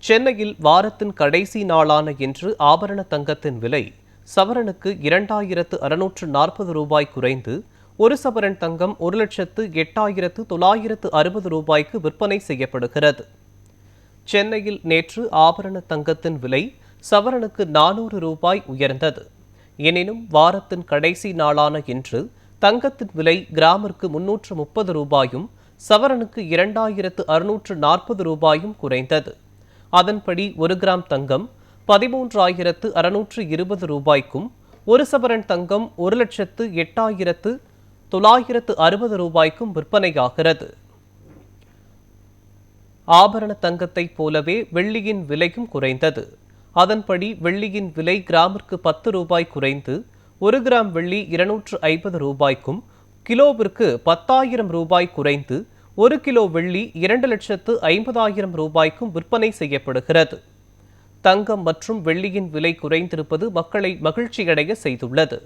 சென்னையில் வாரத்தின் கடைசி நாளான இன்று ஆபரண தங்கத்தின் விலை சவரனுக்கு 2640 ரூபாய் குறைந்து ஒரு சவரன் தங்கம் 1,08,960 ரூபாய்க்கு விற்பனை செய்யப்படுகிறது. சென்னையில் நேற்று ஆபரண தங்கத்தின் விலை சவரனுக்கு 400 ரூபாய் உயர்ந்தது. எனினும் வாரத்தின் கடைசி நாளான இன்று தங்கத்தின் விலை கிராமிற்கு 330 ரூபாயும் சவரனுக்கு 2640 ரூபாயும் குறைந்தது. அதன்படி ஒரு கிராம் தங்கம் 13,620 ரூபாய்க்கும் ஒரு சவரன் தங்கம் 1,08,960 ரூபாய்க்கும் விற்பனையாகிறது. ஆபரண தங்கத்தைப் போலவே வெள்ளியின் விலையும் குறைந்தது. அதன்படி வெள்ளியின் விலை கிராமிற்கு 10 ரூபாய் குறைந்து ஒரு கிராம் வெள்ளி 250 ரூபாய்க்கும் கிலோவிற்கு 10,000 ரூபாய் குறைந்து ஒரு கிலோ வெள்ளி 2,50,000 ரூபாய்க்கும் விற்பனை செய்யப்படுகிறது. தங்கம் மற்றும் வெள்ளியின் விலை குறைந்திருப்பது மக்களை மகிழ்ச்சியடைய செய்துள்ளது.